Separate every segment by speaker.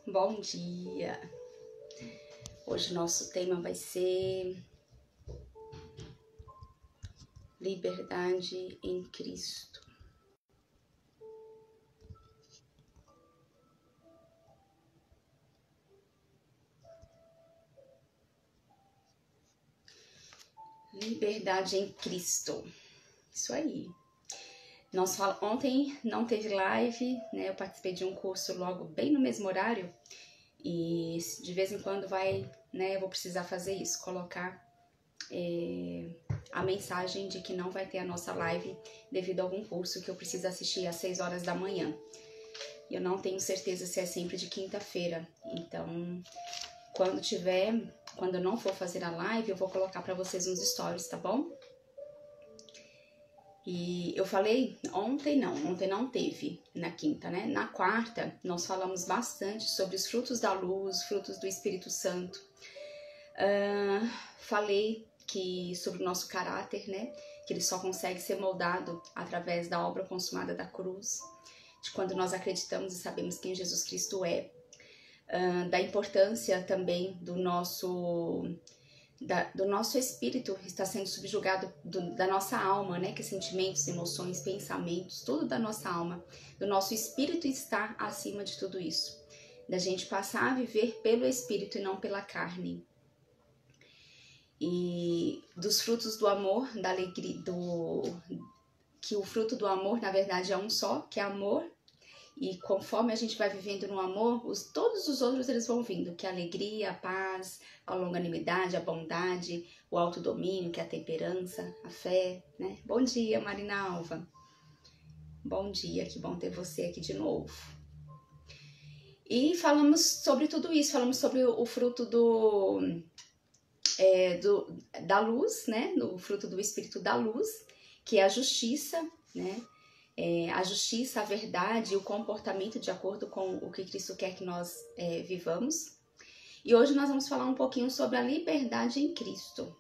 Speaker 1: Bom dia! Hoje o nosso tema vai ser liberdade em Cristo. Liberdade em Cristo. Isso aí. Ontem não teve live, né? Eu participei de um curso logo bem no mesmo horário. E de vez em quando eu vou precisar fazer isso, colocar a mensagem de que não vai ter a nossa live devido a algum curso que eu preciso assistir às 6 horas da manhã. Eu não tenho certeza se é sempre de quinta-feira, então quando eu não for fazer a live, eu vou colocar para vocês uns stories, tá bom? E eu falei, ontem não teve, na quinta, né? Na quarta, nós falamos bastante sobre os frutos da luz, frutos do Espírito Santo. Falei sobre o nosso caráter, né? Que ele só consegue ser moldado através da obra consumada da cruz, de quando nós acreditamos e sabemos quem Jesus Cristo é. Da importância também do nosso espírito está sendo subjugado, da nossa alma, né? Que sentimentos, emoções, pensamentos, tudo da nossa alma, do nosso espírito está acima de tudo isso. Da gente passar a viver pelo espírito e não pela carne. E dos frutos do amor, da alegria, que o fruto do amor, na verdade, é um só, que é amor. E conforme a gente vai vivendo no amor, todos os outros eles vão vindo, que é a alegria, a paz, a longanimidade, a bondade, o autodomínio, que é a temperança, a fé, né? Bom dia, Marinalva. Bom dia, que bom ter você aqui de novo. E falamos sobre tudo isso, falamos sobre o fruto da luz, né? O fruto do Espírito da luz, que é a justiça, né? A justiça, a verdade e o comportamento de acordo com o que Cristo quer que nós vivamos. E hoje nós vamos falar um pouquinho sobre a liberdade em Cristo.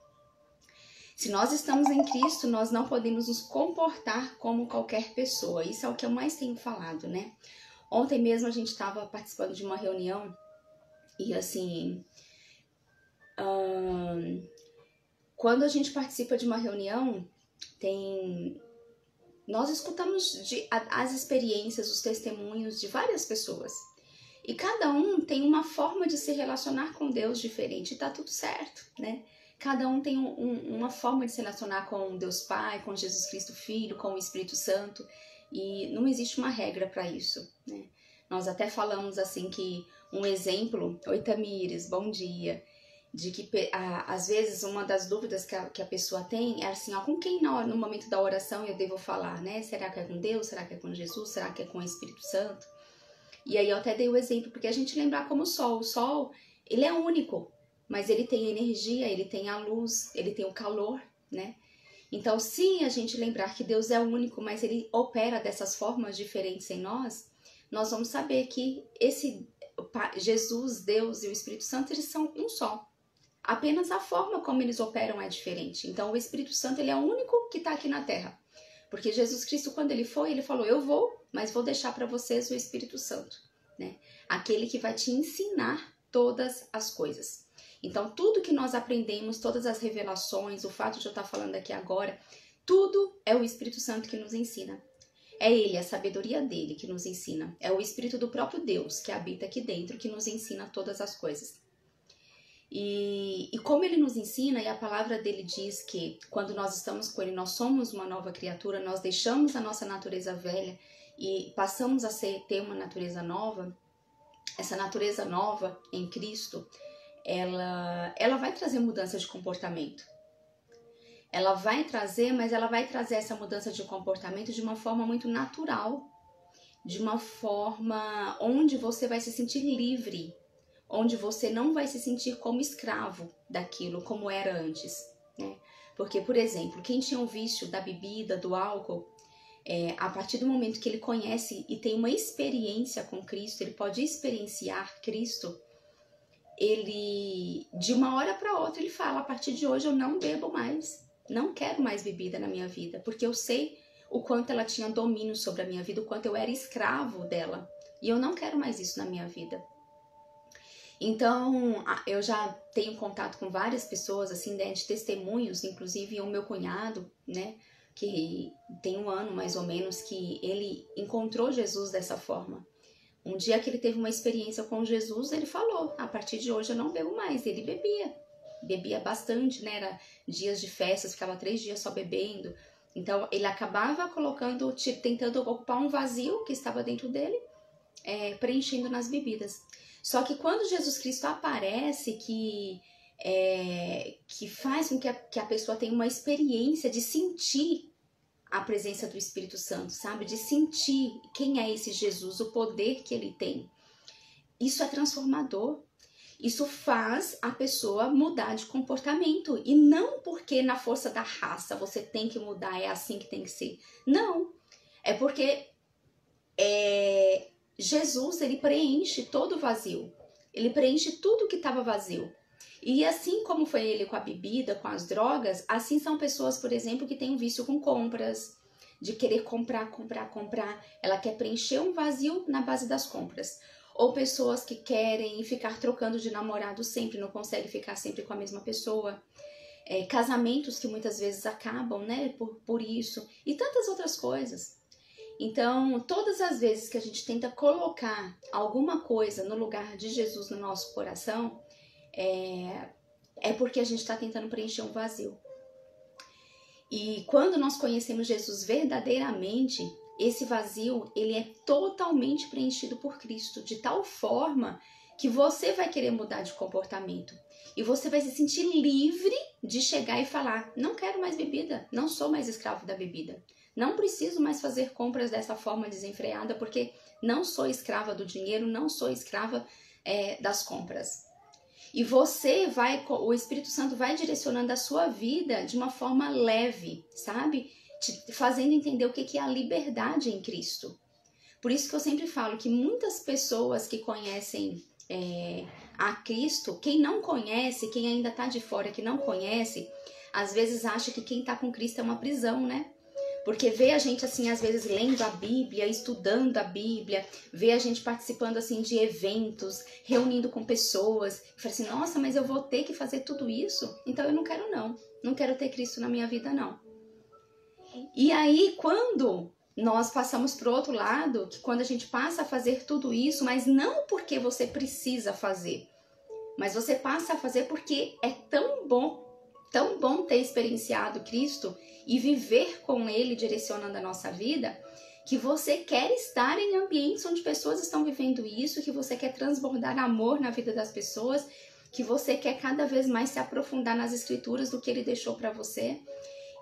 Speaker 1: Se nós estamos em Cristo, nós não podemos nos comportar como qualquer pessoa. Isso é o que eu mais tenho falado, né? Ontem mesmo a gente estava participando de uma reunião e assim... quando a gente participa de uma reunião, nós escutamos as experiências, os testemunhos de várias pessoas. E cada um tem uma forma de se relacionar com Deus diferente. E tá tudo certo, né? Cada um tem uma forma de se relacionar com Deus Pai, com Jesus Cristo Filho, com o Espírito Santo. E não existe uma regra para isso, né? Nós até falamos assim que um exemplo... Oi, Tamires, bom dia. De que às vezes uma das dúvidas que a pessoa tem é assim, com quem no momento da oração eu devo falar, né? Será que é com Deus? Será que é com Jesus? Será que é com o Espírito Santo? E aí eu até dei o exemplo, porque a gente lembrar como o sol, ele é único, mas ele tem energia, ele tem a luz, ele tem o calor, né? Então, se a gente lembrar que Deus é único, mas ele opera dessas formas diferentes em nós vamos saber que Jesus, Deus e o Espírito Santo, eles são um só. Apenas a forma como eles operam é diferente. Então, o Espírito Santo, ele é o único que está aqui na Terra. Porque Jesus Cristo, quando ele falou, eu vou, mas vou deixar para vocês o Espírito Santo, né? Aquele que vai te ensinar todas as coisas. Então, tudo que nós aprendemos, todas as revelações, o fato de eu estar falando aqui agora, tudo é o Espírito Santo que nos ensina. É ele, a sabedoria dele que nos ensina. É o Espírito do próprio Deus que habita aqui dentro, que nos ensina todas as coisas. E como ele nos ensina, e a palavra dele diz que quando nós estamos com ele, nós somos uma nova criatura, nós deixamos a nossa natureza velha e passamos a ter uma natureza nova. Essa natureza nova em Cristo, ela vai trazer mudança de comportamento. Ela vai trazer, mas ela vai trazer essa mudança de comportamento de uma forma muito natural, de uma forma onde você vai se sentir livre, onde você não vai se sentir como escravo daquilo, como era antes, né? Porque, por exemplo, quem tinha o vício da bebida, do álcool, a partir do momento que ele conhece e tem uma experiência com Cristo, ele pode experienciar Cristo, ele, de uma hora para outra, ele fala, a partir de hoje eu não bebo mais, não quero mais bebida na minha vida, porque eu sei o quanto ela tinha domínio sobre a minha vida, o quanto eu era escravo dela, e eu não quero mais isso na minha vida. Então, eu já tenho contato com várias pessoas, assim, né, de testemunhos, inclusive o meu cunhado, né, que tem 1 ano mais ou menos, que ele encontrou Jesus dessa forma. Um dia que ele teve uma experiência com Jesus, ele falou, a partir de hoje eu não bebo mais. Ele bebia bastante, né, era dias de festas, ficava 3 dias só bebendo. Então, ele acabava colocando, tentando ocupar um vazio que estava dentro dele, preenchendo nas bebidas. Só que quando Jesus Cristo aparece, que faz com que a pessoa tenha uma experiência de sentir a presença do Espírito Santo, sabe? De sentir quem é esse Jesus, o poder que ele tem. Isso é transformador. Isso faz a pessoa mudar de comportamento. E não porque na força da raça você tem que mudar, é assim que tem que ser. Não. É porque Jesus, ele preenche todo o vazio. Ele preenche tudo que estava vazio. E assim como foi ele com a bebida, com as drogas, assim são pessoas, por exemplo, que têm um vício com compras, de querer comprar. Ela quer preencher um vazio na base das compras. Ou pessoas que querem ficar trocando de namorado sempre, não conseguem ficar sempre com a mesma pessoa. Casamentos que muitas vezes acabam, né, por isso. E tantas outras coisas. Então, todas as vezes que a gente tenta colocar alguma coisa no lugar de Jesus no nosso coração, é porque a gente está tentando preencher um vazio. E quando nós conhecemos Jesus verdadeiramente, esse vazio, ele é totalmente preenchido por Cristo, de tal forma que você vai querer mudar de comportamento. E você vai se sentir livre de chegar e falar, não quero mais bebida, não sou mais escravo da bebida. Não preciso mais fazer compras dessa forma desenfreada, porque não sou escrava do dinheiro, não sou escrava das compras. E o Espírito Santo vai direcionando a sua vida de uma forma leve, sabe? Te fazendo entender o que é a liberdade em Cristo. Por isso que eu sempre falo que muitas pessoas que conhecem a Cristo, quem não conhece, quem ainda está de fora, que não conhece, às vezes acha que quem está com Cristo é uma prisão, né? Porque vê a gente, assim, às vezes lendo a Bíblia, estudando a Bíblia, vê a gente participando, assim, de eventos, reunindo com pessoas, e fala assim, nossa, mas eu vou ter que fazer tudo isso? Então eu não quero não. Não quero ter Cristo na minha vida, não. E aí, quando nós passamos pro outro lado, que quando a gente passa a fazer tudo isso, mas não porque você precisa fazer, mas você passa a fazer porque é tão bom ter experienciado Cristo e viver com Ele direcionando a nossa vida, que você quer estar em ambientes onde pessoas estão vivendo isso, que você quer transbordar amor na vida das pessoas, que você quer cada vez mais se aprofundar nas escrituras do que Ele deixou para você.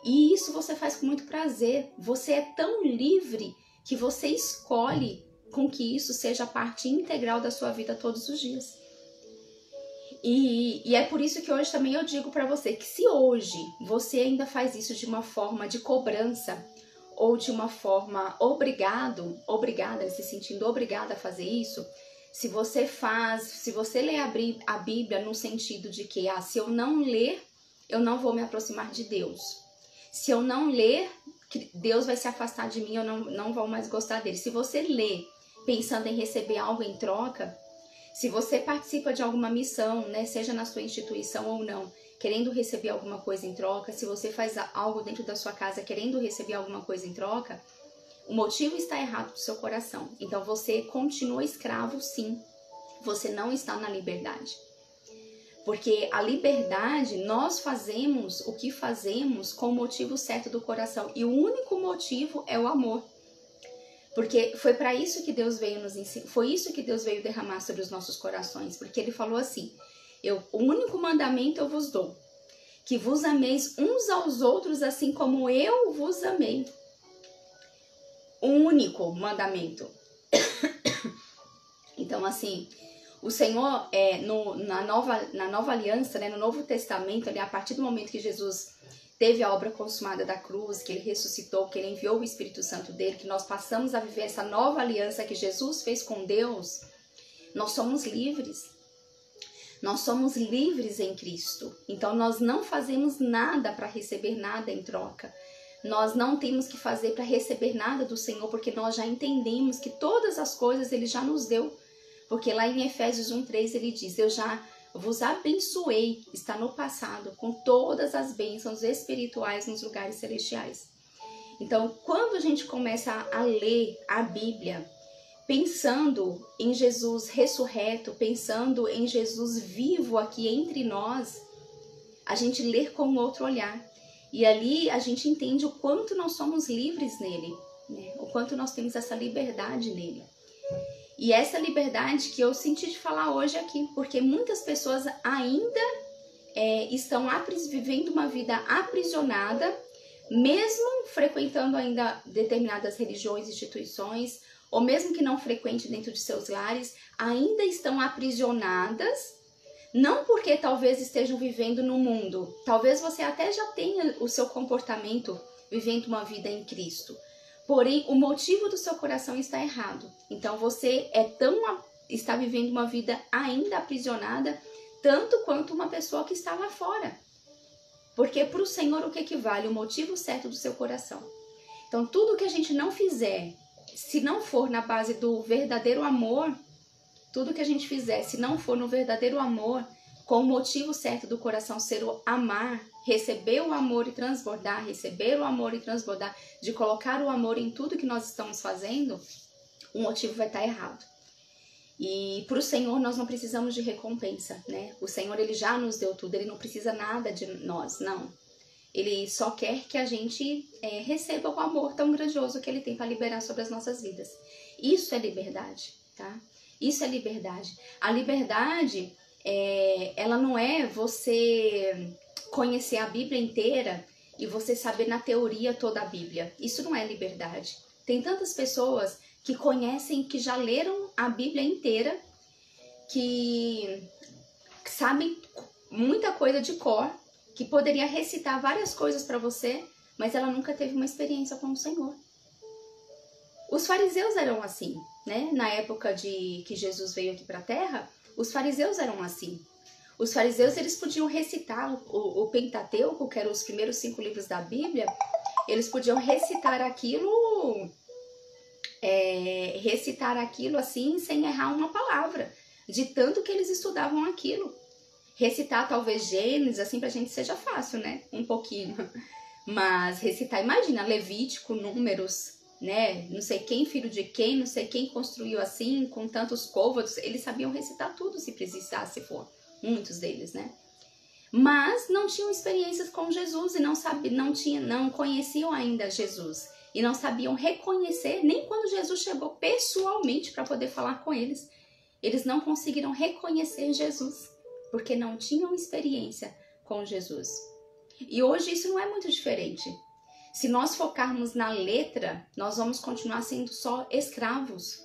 Speaker 1: E isso você faz com muito prazer. Você é tão livre que você escolhe com que isso seja parte integral da sua vida todos os dias. E é por isso que hoje também eu digo para você que se hoje você ainda faz isso de uma forma de cobrança ou de uma forma obrigada, se sentindo obrigada a fazer isso, se você lê a Bíblia no sentido de que se eu não ler, eu não vou me aproximar de Deus. Se eu não ler, Deus vai se afastar de mim, eu não vou mais gostar dele. Se você lê pensando em receber algo em troca, se você participa de alguma missão, né, seja na sua instituição ou não, querendo receber alguma coisa em troca, se você faz algo dentro da sua casa querendo receber alguma coisa em troca, o motivo está errado do seu coração. Então você continua escravo, sim. Você não está na liberdade. Porque a liberdade, nós fazemos o que fazemos com o motivo certo do coração. E o único motivo é o amor. Porque foi para isso que Deus veio nos ensinar, foi isso que Deus veio derramar sobre os nossos corações. Porque Ele falou assim, o único mandamento eu vos dou, que vos ameis uns aos outros assim como eu vos amei. O único mandamento. Então assim, o Senhor, na nova aliança, né, no Novo Testamento, a partir do momento que Jesus teve a obra consumada da cruz, que Ele ressuscitou, que Ele enviou o Espírito Santo dele, que nós passamos a viver essa nova aliança que Jesus fez com Deus, nós somos livres. Nós somos livres em Cristo. Então nós não fazemos nada para receber nada em troca. Nós não temos que fazer para receber nada do Senhor, porque nós já entendemos que todas as coisas Ele já nos deu. Porque lá em Efésios 1:3 ele diz: eu já vos abençoei, está no passado, com todas as bênçãos espirituais nos lugares celestiais. Então, quando a gente começa a ler a Bíblia, pensando em Jesus ressurreto, pensando em Jesus vivo aqui entre nós, a gente lê com outro olhar. E ali a gente entende o quanto nós somos livres nele, né? O quanto nós temos essa liberdade nele. E essa liberdade que eu senti de falar hoje aqui, porque muitas pessoas ainda estão vivendo uma vida aprisionada, mesmo frequentando ainda determinadas religiões, instituições, ou mesmo que não frequente dentro de seus lares, ainda estão aprisionadas, não porque talvez estejam vivendo no mundo, talvez você até já tenha o seu comportamento vivendo uma vida em Cristo, porém o motivo do seu coração está errado. Então você está vivendo uma vida ainda aprisionada, tanto quanto uma pessoa que está lá fora. Porque para o Senhor o que vale? O motivo certo do seu coração. Então tudo que a gente não fizer, se não for na base do verdadeiro amor, tudo que a gente fizer, se não for no verdadeiro amor, com o motivo certo do coração ser o amar, receber o amor e transbordar, receber o amor e transbordar, de colocar o amor em tudo que nós estamos fazendo, o motivo vai estar errado. E para o Senhor nós não precisamos de recompensa, né? O Senhor ele já nos deu tudo, ele não precisa nada de nós, não. Ele só quer que a gente receba o amor tão grandioso que ele tem para liberar sobre as nossas vidas. Isso é liberdade, tá? Isso é liberdade. A liberdade, ela não é você conhecer a Bíblia inteira e você saber na teoria toda a Bíblia. Isso não é liberdade. Tem tantas pessoas que conhecem, que já leram a Bíblia inteira, que sabem muita coisa de cor, que poderia recitar várias coisas para você, mas ela nunca teve uma experiência com o Senhor. Os fariseus eram assim, né? Na época que Jesus veio aqui para a Terra, os fariseus eram assim. Os fariseus, eles podiam recitar o Pentateuco, que eram os primeiros 5 livros da Bíblia, eles podiam recitar aquilo assim, sem errar uma palavra, de tanto que eles estudavam aquilo. Recitar talvez Gênesis, assim, pra gente seja fácil, né? Um pouquinho. Mas recitar, imagina, Levítico, Números, né? Não sei quem, filho de quem, não sei quem construiu assim, com tantos côvados. Eles sabiam recitar tudo se precisasse for. Muitos deles, né? Mas não tinham experiências com Jesus e não conheciam ainda Jesus. E não sabiam reconhecer, nem quando Jesus chegou pessoalmente para poder falar com eles. Eles não conseguiram reconhecer Jesus, porque não tinham experiência com Jesus. E hoje isso não é muito diferente. Se nós focarmos na letra, nós vamos continuar sendo só escravos.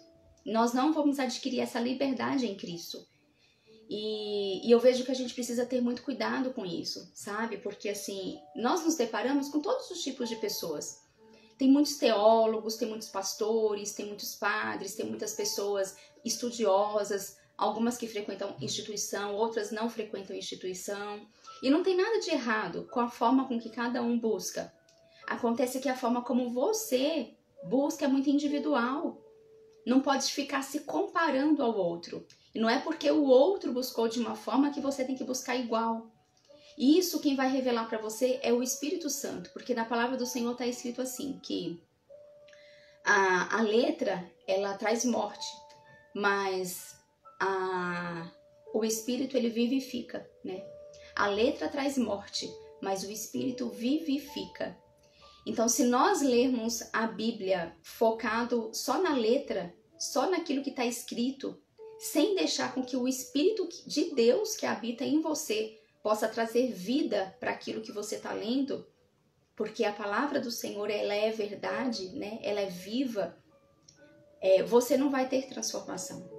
Speaker 1: Nós não vamos adquirir essa liberdade em Cristo. E eu vejo que a gente precisa ter muito cuidado com isso, sabe? Porque assim, nós nos deparamos com todos os tipos de pessoas. Tem muitos teólogos, tem muitos pastores, tem muitos padres, tem muitas pessoas estudiosas, algumas que frequentam instituição, outras não frequentam instituição. E não tem nada de errado com a forma com que cada um busca. Acontece que a forma como você busca é muito individual. Não pode ficar se comparando ao outro. E não é porque o outro buscou de uma forma que você tem que buscar igual. E isso quem vai revelar para você é o Espírito Santo. Porque na palavra do Senhor está escrito assim, que a letra, ela traz morte, mas o Espírito, ele vivifica, né? A letra traz morte, mas o Espírito vivifica. Então, se nós lermos a Bíblia focado só na letra, só naquilo que está escrito, sem deixar com que o Espírito de Deus que habita em você possa trazer vida para aquilo que você está lendo, porque a palavra do Senhor, ela é verdade, né? Ela é viva, você não vai ter transformação.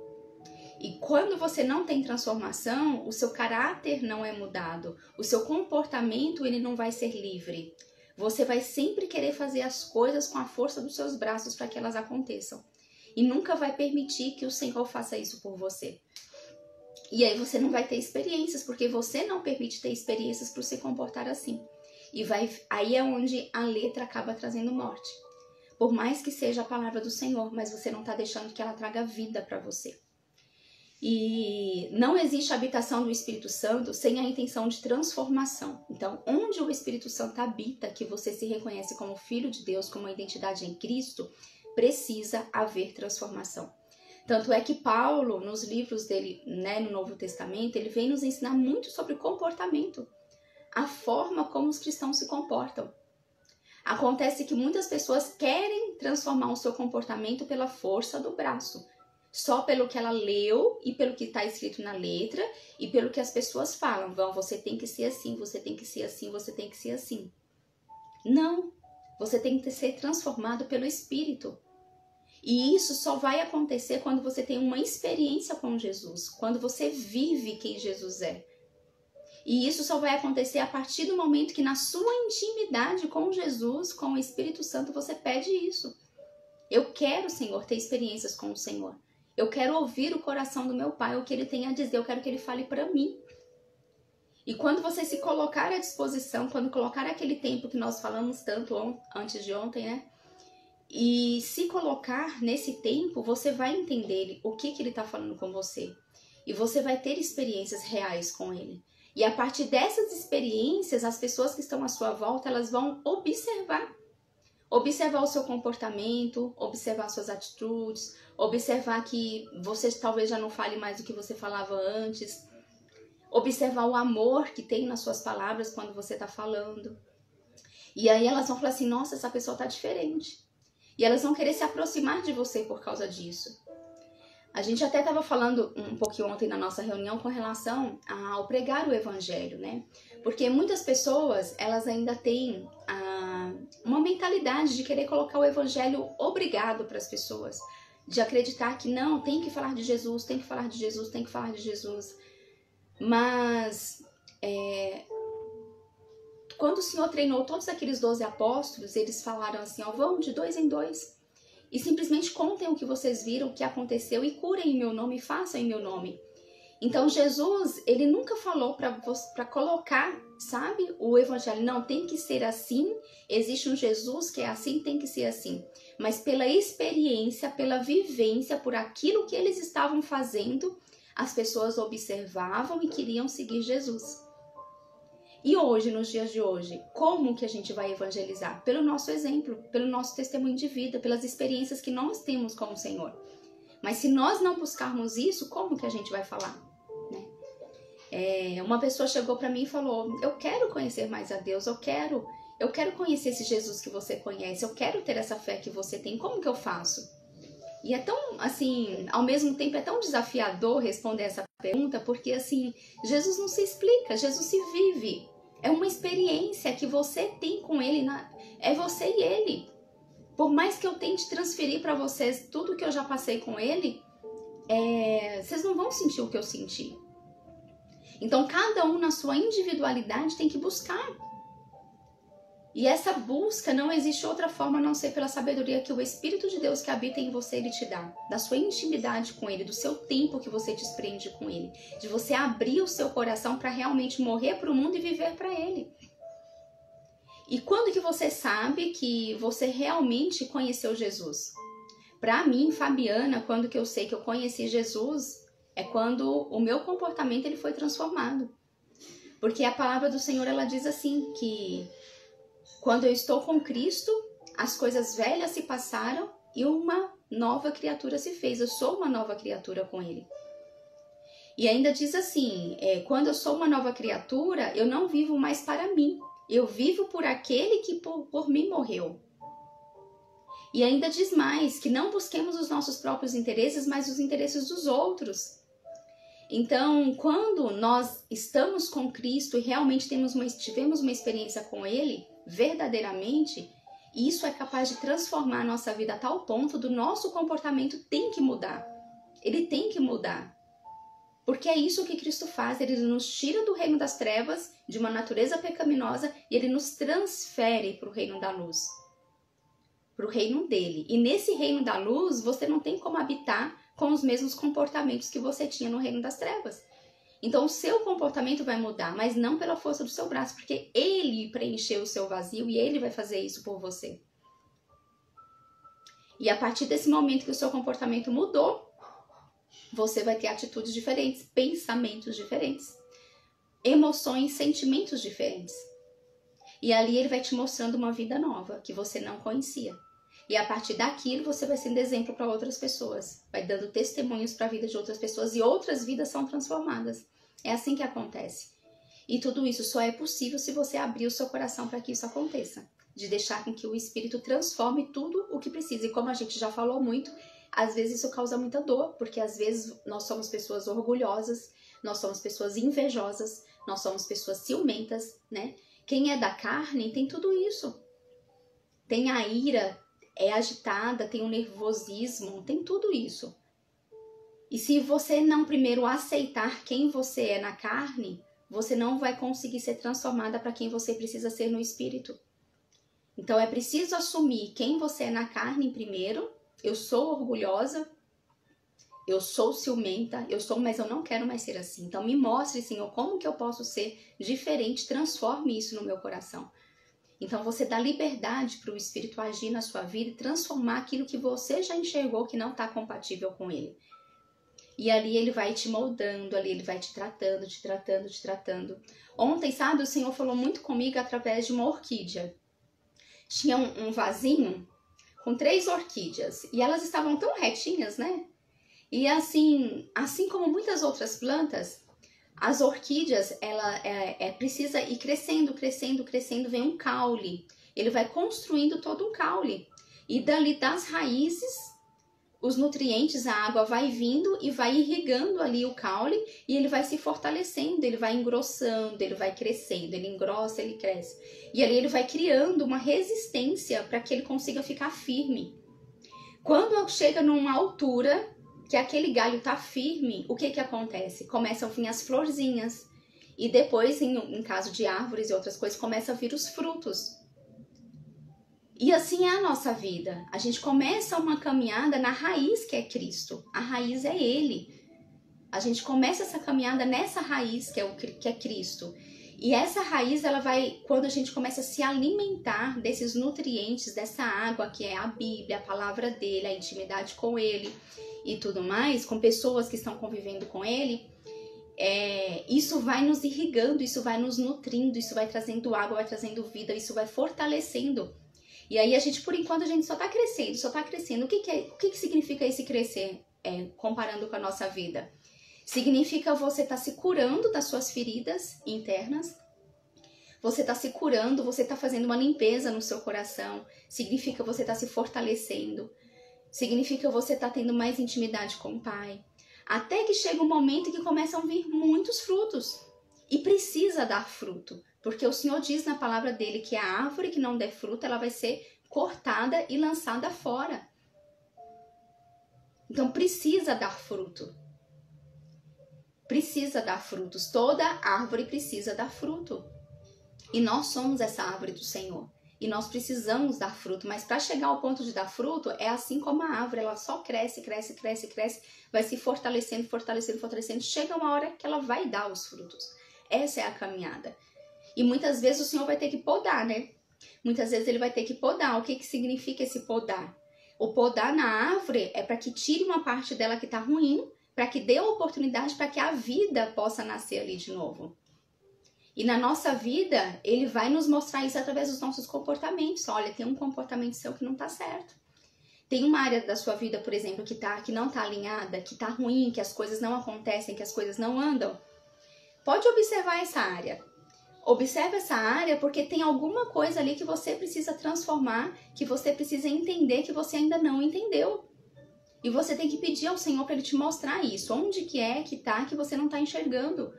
Speaker 1: E quando você não tem transformação, o seu caráter não é mudado, o seu comportamento ele não vai ser livre. Você vai sempre querer fazer as coisas com a força dos seus braços para que elas aconteçam. E nunca vai permitir que o Senhor faça isso por você. E aí você não vai ter experiências, porque você não permite ter experiências para se comportar assim. Aí é onde a letra acaba trazendo morte. Por mais que seja a palavra do Senhor, mas você não está deixando que ela traga vida para você. E não existe habitação do Espírito Santo sem a intenção de transformação. Então, onde o Espírito Santo habita, que você se reconhece como filho de Deus, como uma identidade em Cristo, precisa haver transformação. Tanto é que Paulo, nos livros dele, né, no Novo Testamento, ele vem nos ensinar muito sobre comportamento, a forma como os cristãos se comportam. Acontece que muitas pessoas querem transformar o seu comportamento pela força do braço, só pelo que ela leu e pelo que está escrito na letra e pelo que as pessoas falam. Você tem que ser assim, você tem que ser assim, você tem que ser assim. Não, você tem que ser transformado pelo Espírito. E isso só vai acontecer quando você tem uma experiência com Jesus, quando você vive quem Jesus é. E isso só vai acontecer a partir do momento que na sua intimidade com Jesus, com o Espírito Santo, você pede isso. Eu quero, Senhor, ter experiências com o Senhor. Eu quero ouvir o coração do meu Pai, o que Ele tem a dizer, eu quero que Ele fale para mim. E quando você se colocar à disposição, quando colocar aquele tempo que nós falamos tanto antes de ontem, né? E se colocar nesse tempo, você vai entender o que Ele está falando com você. E você vai ter experiências reais com Ele. E a partir dessas experiências, as pessoas que estão à sua volta, elas vão observar o seu comportamento, observar suas atitudes, observar que você talvez já não fale mais do que você falava antes, observar o amor que tem nas suas palavras quando você está falando. E aí elas vão falar assim, nossa, essa pessoa está diferente. E elas vão querer se aproximar de você por causa disso. A gente até estava falando um pouquinho ontem na nossa reunião com relação ao pregar o evangelho, né? Porque muitas pessoas, elas ainda têm uma mentalidade de querer colocar o evangelho obrigado para as pessoas. De acreditar que não, tem que falar de Jesus, tem que falar de Jesus, tem que falar de Jesus. Mas quando o Senhor treinou todos aqueles 12 apóstolos, eles falaram assim, ó, vão de 2 em 2. E simplesmente contem o que vocês viram, o que aconteceu e curem em meu nome e façam em meu nome. Então Jesus, ele nunca falou para colocar, sabe, o evangelho. Não, tem que ser assim, existe um Jesus que é assim, tem que ser assim. Mas pela experiência, pela vivência, por aquilo que eles estavam fazendo, as pessoas observavam e queriam seguir Jesus. E hoje, nos dias de hoje, como que a gente vai evangelizar? Pelo nosso exemplo, pelo nosso testemunho de vida, pelas experiências que nós temos com o Senhor. Mas se nós não buscarmos isso, como que a gente vai falar? Né? Uma pessoa chegou para mim e falou, eu quero conhecer mais a Deus, eu quero conhecer esse Jesus que você conhece, eu quero ter essa fé que você tem, como que eu faço? E é tão, assim, ao mesmo tempo é tão desafiador responder essa pergunta, porque, assim, Jesus não se explica, Jesus se vive. É uma experiência que você tem com Ele, é você e Ele. Por mais que eu tente transferir para vocês tudo que eu já passei com Ele, vocês não vão sentir o que eu senti. Então, cada um na sua individualidade tem que buscar. E essa busca não existe outra forma a não ser pela sabedoria que o Espírito de Deus que habita em você, Ele te dá. Da sua intimidade com Ele, do seu tempo que você desprende com Ele. De você abrir o seu coração para realmente morrer para o mundo e viver para Ele. E quando que você sabe que você realmente conheceu Jesus? Para mim, Fabiana, quando que eu sei que eu conheci Jesus, é quando o meu comportamento ele foi transformado. Porque a palavra do Senhor, ela diz assim, que quando eu estou com Cristo, as coisas velhas se passaram e uma nova criatura se fez. Eu sou uma nova criatura com Ele. E ainda diz assim, quando eu sou uma nova criatura, eu não vivo mais para mim. Eu vivo por aquele que por mim morreu. E ainda diz mais, que não busquemos os nossos próprios interesses, mas os interesses dos outros. Então, quando nós estamos com Cristo e realmente tivemos uma experiência com Ele, verdadeiramente, isso é capaz de transformar a nossa vida a tal ponto do nosso comportamento tem que mudar. Ele tem que mudar. Porque é isso que Cristo faz, Ele nos tira do reino das trevas, de uma natureza pecaminosa, e Ele nos transfere para o reino da luz. Para o reino dele. E nesse reino da luz, você não tem como habitar com os mesmos comportamentos que você tinha no reino das trevas. Então o seu comportamento vai mudar, mas não pela força do seu braço, porque Ele preencheu o seu vazio e Ele vai fazer isso por você. E a partir desse momento que o seu comportamento mudou, você vai ter atitudes diferentes, pensamentos diferentes, emoções, sentimentos diferentes. E ali ele vai te mostrando uma vida nova que você não conhecia. E a partir daquilo você vai sendo exemplo para outras pessoas, vai dando testemunhos para a vida de outras pessoas e outras vidas são transformadas. É assim que acontece. E tudo isso só é possível se você abrir o seu coração para que isso aconteça. De deixar com que o Espírito transforme tudo o que precisa. E como a gente já falou muito, às vezes isso causa muita dor, porque às vezes nós somos pessoas orgulhosas, nós somos pessoas invejosas, nós somos pessoas ciumentas, né? Quem é da carne tem tudo isso. Tem a ira, é agitada, tem o nervosismo, tem tudo isso. E se você não primeiro aceitar quem você é na carne, você não vai conseguir ser transformada para quem você precisa ser no Espírito. Então é preciso assumir quem você é na carne primeiro. Eu sou orgulhosa, eu sou ciumenta, mas eu não quero mais ser assim. Então me mostre, Senhor, como que eu posso ser diferente, transforme isso no meu coração. Então você dá liberdade para o Espírito agir na sua vida e transformar aquilo que você já enxergou que não está compatível com ele. E ali ele vai te moldando, ali ele vai te tratando, te tratando, te tratando. Ontem, sabe, o Senhor falou muito comigo através de uma orquídea. Tinha um vasinho com 3 orquídeas e elas estavam tão retinhas, né? E assim como muitas outras plantas, as orquídeas, ela precisa ir crescendo, crescendo, crescendo, vem um caule. Ele vai construindo todo um caule. E dali das raízes, os nutrientes, a água vai vindo e vai irrigando ali o caule e ele vai se fortalecendo, ele vai engrossando, ele vai crescendo, ele engrossa, ele cresce. E ali ele vai criando uma resistência para que ele consiga ficar firme. Quando chega numa altura que aquele galho tá firme, o que que acontece? Começam a vir as florzinhas e depois, em caso de árvores e outras coisas, começam a vir os frutos. E assim é a nossa vida. A gente começa uma caminhada na raiz que é Cristo. A raiz é Ele. A gente começa essa caminhada nessa raiz que é Cristo. E essa raiz, ela vai, quando a gente começa a se alimentar desses nutrientes, dessa água que é a Bíblia, a palavra dele, a intimidade com ele e tudo mais, com pessoas que estão convivendo com ele, isso vai nos irrigando, isso vai nos nutrindo, isso vai trazendo água, vai trazendo vida, isso vai fortalecendo. E aí a gente, por enquanto, a gente só tá crescendo, só tá crescendo. O que significa esse crescer, comparando com a nossa vida? Significa você tá se curando das suas feridas internas, você tá se curando, você tá fazendo uma limpeza no seu coração, significa você tá se fortalecendo, significa você tá tendo mais intimidade com o Pai. Até que chega um momento que começam a vir muitos frutos. E precisa dar fruto. Porque o Senhor diz na palavra dele que a árvore que não der fruto, ela vai ser cortada e lançada fora. Então precisa dar fruto. Precisa dar frutos. Toda árvore precisa dar fruto. E nós somos essa árvore do Senhor. E nós precisamos dar fruto. Mas para chegar ao ponto de dar fruto, é assim como a árvore. Ela só cresce, cresce, cresce, cresce. Vai se fortalecendo, fortalecendo, fortalecendo. Chega uma hora que ela vai dar os frutos. Essa é a caminhada. E muitas vezes o Senhor vai ter que podar, né? Muitas vezes ele vai ter que podar. O que significa esse podar? O podar na árvore é para que tire uma parte dela que está ruim, para que dê a oportunidade para que a vida possa nascer ali de novo. E na nossa vida, ele vai nos mostrar isso através dos nossos comportamentos. Olha, tem um comportamento seu que não está certo. Tem uma área da sua vida, por exemplo, que não está alinhada, que está ruim, que as coisas não acontecem, que as coisas não andam. Pode observar essa área. Observe essa área porque tem alguma coisa ali que você precisa transformar, que você precisa entender, que você ainda não entendeu. E você tem que pedir ao Senhor para Ele te mostrar isso. Onde que que você não está enxergando.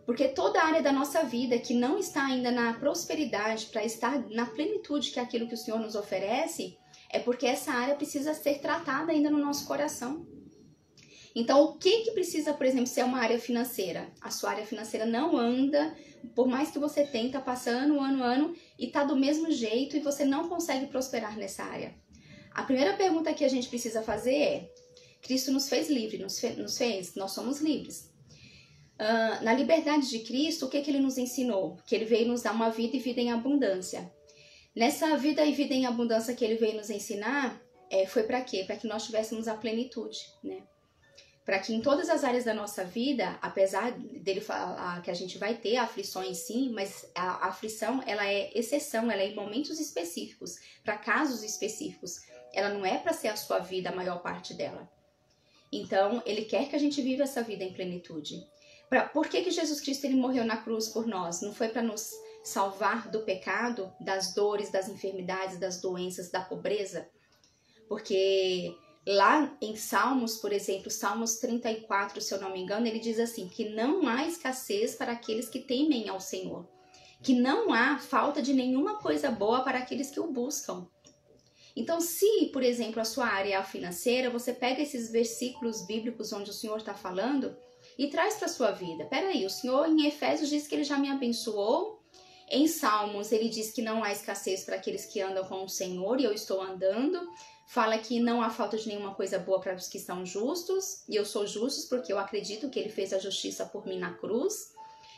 Speaker 1: Porque toda área da nossa vida que não está ainda na prosperidade, para estar na plenitude que é aquilo que o Senhor nos oferece, é porque essa área precisa ser tratada ainda no nosso coração. Então, o que precisa, por exemplo, ser uma área financeira? A sua área financeira não anda, por mais que você tenta, passando ano, e tá do mesmo jeito e você não consegue prosperar nessa área. A primeira pergunta que a gente precisa fazer é, Cristo nos fez livres, nós somos livres. Na liberdade de Cristo, o que Ele nos ensinou? Que Ele veio nos dar uma vida e vida em abundância. Nessa vida e vida em abundância que Ele veio nos ensinar, foi para quê? Para que nós tivéssemos a plenitude, né? Para que em todas as áreas da nossa vida, apesar dele falar que a gente vai ter aflições sim, mas a aflição, ela é exceção, ela é em momentos específicos, para casos específicos. Ela não é para ser a sua vida a maior parte dela. Então, ele quer que a gente viva essa vida em plenitude. Por que Jesus Cristo ele morreu na cruz por nós? Não foi para nos salvar do pecado, das dores, das enfermidades, das doenças, da pobreza? Porque lá em Salmos, por exemplo, Salmos 34, se eu não me engano, ele diz assim, que não há escassez para aqueles que temem ao Senhor, que não há falta de nenhuma coisa boa para aqueles que o buscam. Então, se, por exemplo, a sua área é a financeira, você pega esses versículos bíblicos onde o Senhor está falando e traz para a sua vida. Peraí, o Senhor em Efésios diz que ele já me abençoou, em Salmos ele diz que não há escassez para aqueles que andam com o Senhor e eu estou andando. Fala que não há falta de nenhuma coisa boa para os que são justos, e eu sou justo porque eu acredito que ele fez a justiça por mim na cruz.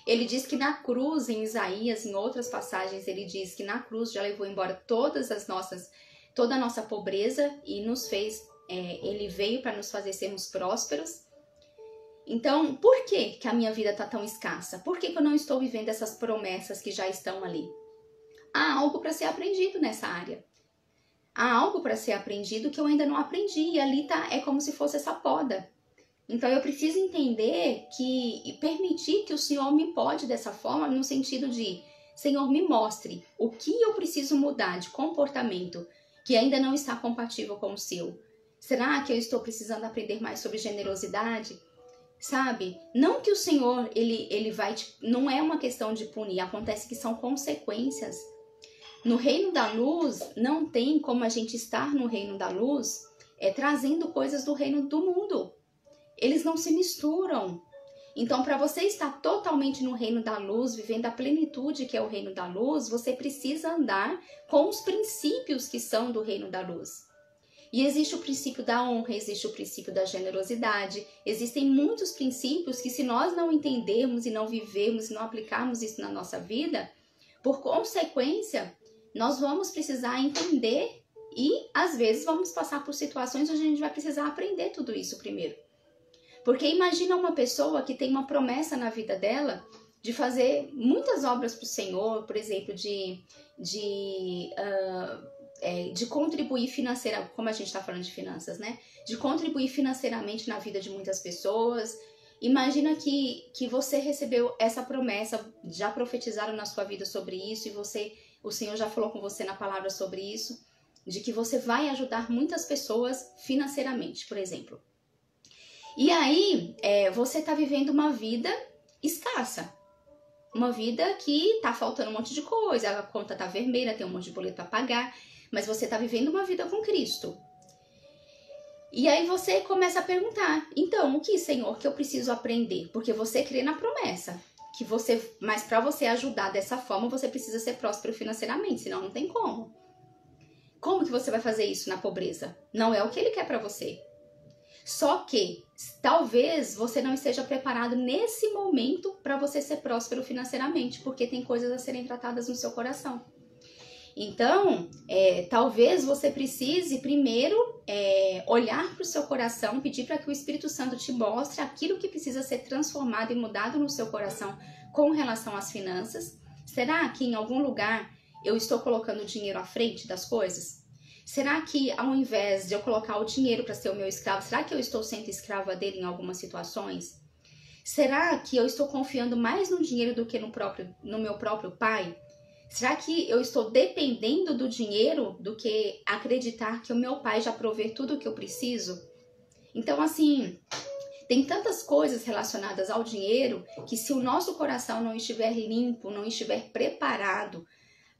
Speaker 1: Ele diz que na cruz, em Isaías, em outras passagens, ele diz que na cruz já levou embora toda a nossa pobreza e nos fez, ele veio para nos fazer sermos prósperos. Então, por que a minha vida está tão escassa? Por que eu não estou vivendo essas promessas que já estão ali? Há algo para ser aprendido nessa área. Há algo para ser aprendido que eu ainda não aprendi e ali é como se fosse essa poda. Então eu preciso entender e permitir que o Senhor me pode dessa forma, no sentido de, Senhor, me mostre o que eu preciso mudar de comportamento que ainda não está compatível com o seu. Será que eu estou precisando aprender mais sobre generosidade? Sabe? Não que o Senhor, ele vai não é uma questão de punir, acontece que são consequências. No reino da luz, não tem como a gente estar no reino da luz trazendo coisas do reino do mundo. Eles não se misturam. Então, para você estar totalmente no reino da luz, vivendo a plenitude que é o reino da luz, você precisa andar com os princípios que são do reino da luz. E existe o princípio da honra, existe o princípio da generosidade, existem muitos princípios que se nós não entendermos e não vivermos e não aplicarmos isso na nossa vida, por consequência, nós vamos precisar entender e, às vezes, vamos passar por situações onde a gente vai precisar aprender tudo isso primeiro. Porque imagina uma pessoa que tem uma promessa na vida dela de fazer muitas obras para o Senhor, por exemplo, de contribuir financeiramente, como a gente está falando de finanças, né? De contribuir financeiramente na vida de muitas pessoas. Imagina que você recebeu essa promessa, já profetizaram na sua vida sobre isso e o Senhor já falou com você na palavra sobre isso, de que você vai ajudar muitas pessoas financeiramente, por exemplo. E aí, você está vivendo uma vida escassa. Uma vida que tá faltando um monte de coisa, a conta tá vermelha, tem um monte de boleto para pagar, mas você tá vivendo uma vida com Cristo. E aí você começa a perguntar, então, o que, Senhor, que eu preciso aprender? Porque você crê na promessa. Mas para você ajudar dessa forma, você precisa ser próspero financeiramente, senão não tem como. Como que você vai fazer isso na pobreza? Não é o que ele quer para você. Só que talvez você não esteja preparado nesse momento para você ser próspero financeiramente, porque tem coisas a serem tratadas no seu coração. Então, talvez você precise primeiro olhar para o seu coração, pedir para que o Espírito Santo te mostre aquilo que precisa ser transformado e mudado no seu coração com relação às finanças. Será que em algum lugar eu estou colocando o dinheiro à frente das coisas? Será que ao invés de eu colocar o dinheiro para ser o meu escravo, será que eu estou sendo escrava dele em algumas situações? Será que eu estou confiando mais no dinheiro do que no meu próprio pai? Será que eu estou dependendo do dinheiro do que acreditar que o meu pai já provê tudo o que eu preciso? Então, assim, tem tantas coisas relacionadas ao dinheiro que se o nosso coração não estiver limpo, não estiver preparado